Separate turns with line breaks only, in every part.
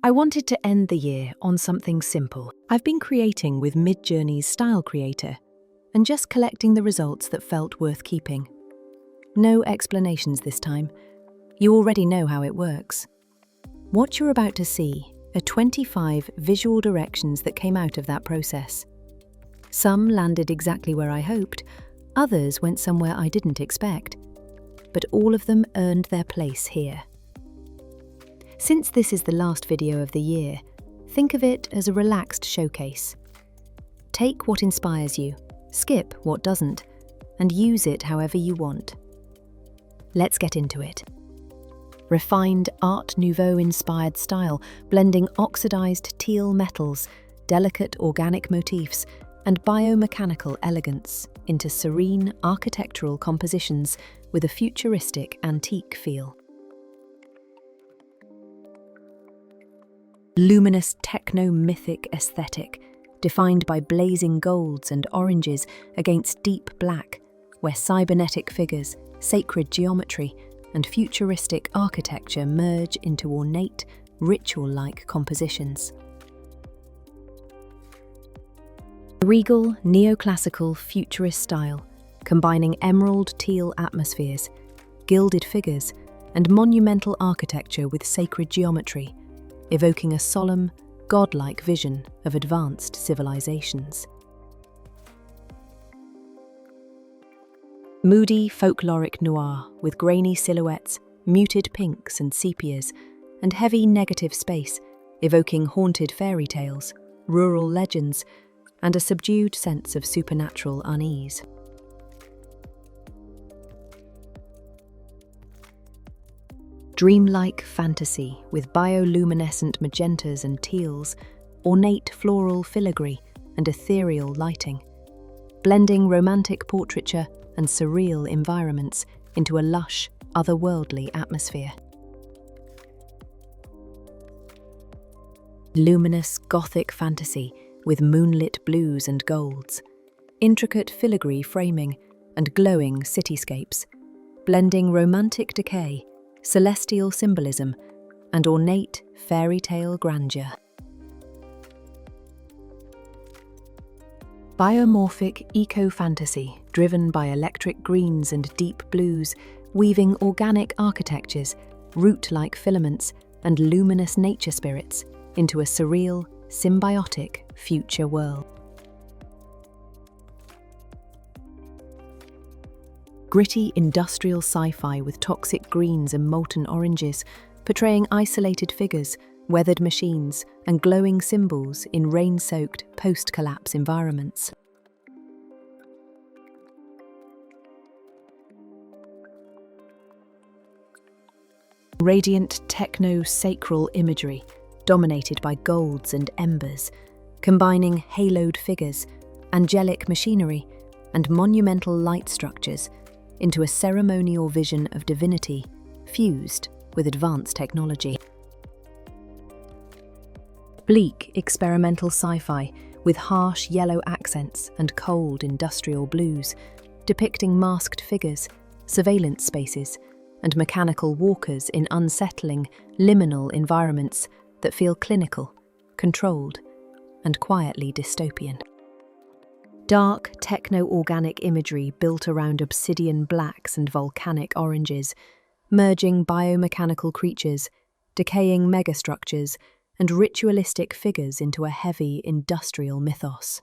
I wanted to end the year on something simple. I've been creating with Midjourney's Style Creator and just collecting the results that felt worth keeping. No explanations this time. You already know how it works. What you're about to see are 25 visual directions that came out of that process. Some landed exactly where I hoped, others went somewhere I didn't expect, but all of them earned their place here. Since this is the last video of the year, think of it as a relaxed showcase. Take what inspires you, skip what doesn't, and use it however you want. Let's get into it. Refined Art Nouveau-inspired style, blending oxidized teal metals, delicate organic motifs, and biomechanical elegance into serene architectural compositions with a futuristic antique feel. Luminous techno-mythic aesthetic, defined by blazing golds and oranges against deep black, where cybernetic figures, sacred geometry, and futuristic architecture merge into ornate, ritual-like compositions. Regal, neoclassical, futurist style, combining emerald teal atmospheres, gilded figures, and monumental architecture with sacred geometry, evoking a solemn, godlike vision of advanced civilizations. Moody folkloric noir with grainy silhouettes, muted pinks and sepias, and heavy negative space, evoking haunted fairy tales, rural legends, and a subdued sense of supernatural unease. Dreamlike fantasy with bioluminescent magentas and teals, ornate floral filigree, and ethereal lighting, blending romantic portraiture and surreal environments into a lush, otherworldly atmosphere. Luminous Gothic fantasy with moonlit blues and golds, intricate filigree framing, and glowing cityscapes, blending romantic decay, celestial symbolism, and ornate fairy tale grandeur. Biomorphic eco-fantasy driven by electric greens and deep blues, weaving organic architectures, root-like filaments, and luminous nature spirits into a surreal, symbiotic future world. Gritty industrial sci-fi with toxic greens and molten oranges, portraying isolated figures, weathered machines, and glowing symbols in rain-soaked, post-collapse environments. Radiant techno-sacral imagery, dominated by golds and embers, combining haloed figures, angelic machinery, and monumental light structures into a ceremonial vision of divinity fused with advanced technology. Bleak experimental sci-fi with harsh yellow accents and cold industrial blues, depicting masked figures, surveillance spaces, and mechanical walkers in unsettling, liminal environments that feel clinical, controlled, and quietly dystopian. Dark techno-organic imagery built around obsidian blacks and volcanic oranges, merging biomechanical creatures, decaying megastructures, and ritualistic figures into a heavy industrial mythos.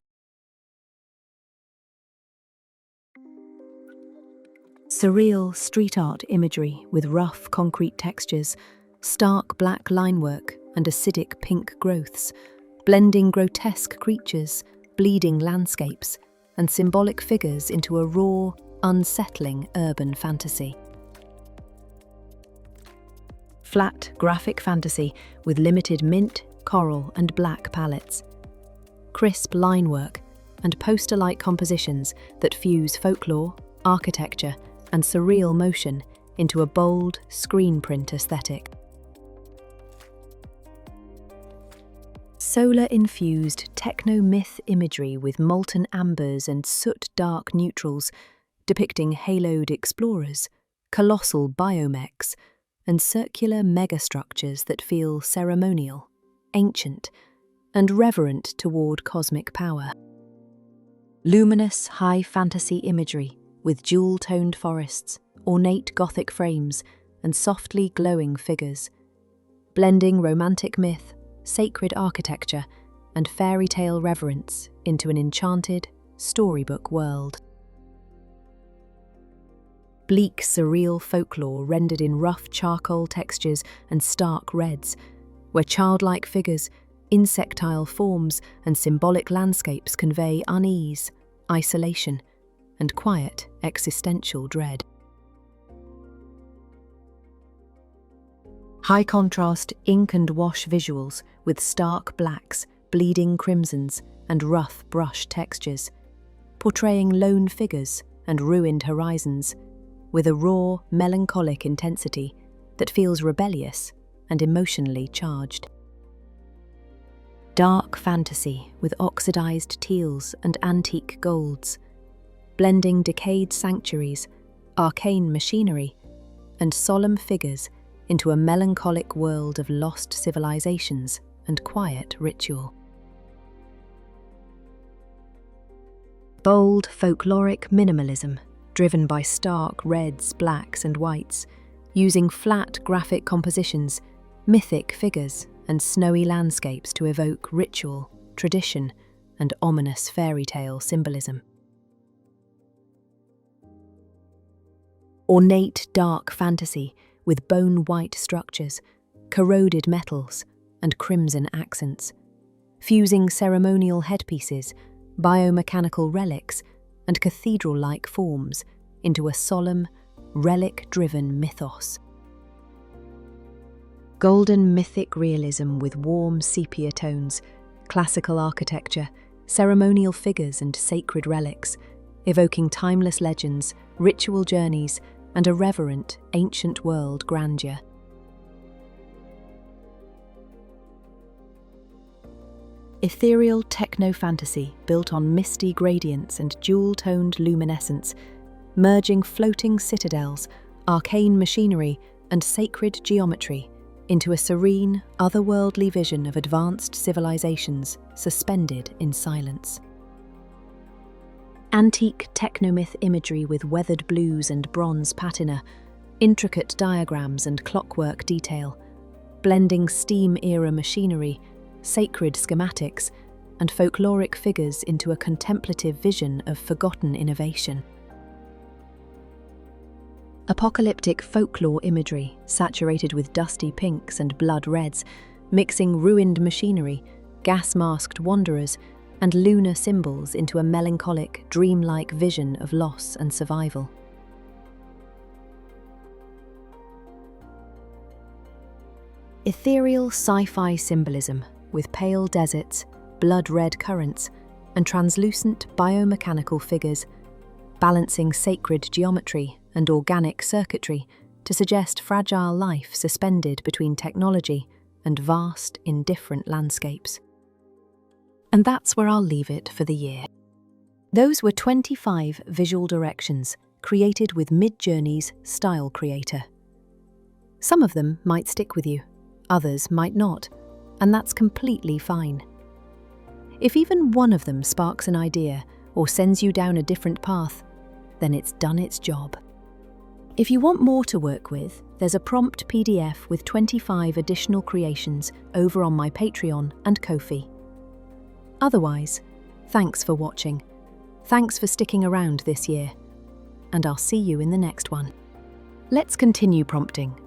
Surreal street art imagery with rough concrete textures, stark black linework, and acidic pink growths, blending grotesque creatures, bleeding landscapes, and symbolic figures into a raw, unsettling urban fantasy. Flat graphic fantasy with limited mint, coral, and black palettes. Crisp linework and poster-like compositions that fuse folklore, architecture, and surreal motion into a bold, screen print aesthetic. Solar-infused techno-myth imagery with molten ambers and soot-dark neutrals, depicting haloed explorers, colossal biomechs, and circular megastructures that feel ceremonial, ancient and reverent toward cosmic power. Luminous high fantasy imagery with jewel-toned forests, ornate Gothic frames, and softly glowing figures, blending romantic myth, sacred architecture, and fairy tale reverence into an enchanted, storybook world. Bleak, surreal folklore rendered in rough charcoal textures and stark reds, where childlike figures, insectile forms, and symbolic landscapes convey unease, isolation, and quiet existential dread. High-contrast ink and wash visuals with stark blacks, bleeding crimsons, and rough brush textures, portraying lone figures and ruined horizons, with a raw, melancholic intensity that feels rebellious and emotionally charged. Dark fantasy with oxidized teals and antique golds, blending decayed sanctuaries, arcane machinery, and solemn figures into a melancholic world of lost civilizations and quiet ritual. Bold, folkloric minimalism, driven by stark reds, blacks, and whites, using flat graphic compositions, mythic figures, and snowy landscapes to evoke ritual, tradition, and ominous fairy tale symbolism. Ornate dark fantasy with bone-white structures, corroded metals, and crimson accents, fusing ceremonial headpieces, biomechanical relics, and cathedral-like forms into a solemn, relic-driven mythos. Golden mythic realism with warm sepia tones, classical architecture, ceremonial figures and sacred relics, evoking timeless legends, ritual journeys, and a reverent, ancient world grandeur. Ethereal techno-fantasy built on misty gradients and jewel-toned luminescence, merging floating citadels, arcane machinery, and sacred geometry into a serene, otherworldly vision of advanced civilizations suspended in silence. Antique technomyth imagery with weathered blues and bronze patina, intricate diagrams and clockwork detail, blending steam-era machinery, sacred schematics, and folkloric figures into a contemplative vision of forgotten innovation. Apocalyptic folklore imagery, saturated with dusty pinks and blood reds, mixing ruined machinery, gas-masked wanderers, and lunar symbols into a melancholic, dreamlike vision of loss and survival. Ethereal sci-fi symbolism with pale deserts, blood-red currents, and translucent biomechanical figures, balancing sacred geometry and organic circuitry to suggest fragile life suspended between technology and vast, indifferent landscapes. And that's where I'll leave it for the year. Those were 25 visual directions created with Midjourney's Style Creator. Some of them might stick with you, others might not, and that's completely fine. If even one of them sparks an idea or sends you down a different path, then it's done its job. If you want more to work with, there's a prompt PDF with 25 additional creations over on my Patreon and Ko-fi. Otherwise, thanks for watching. Thanks for sticking around this year. And I'll see you in the next one. Let's continue prompting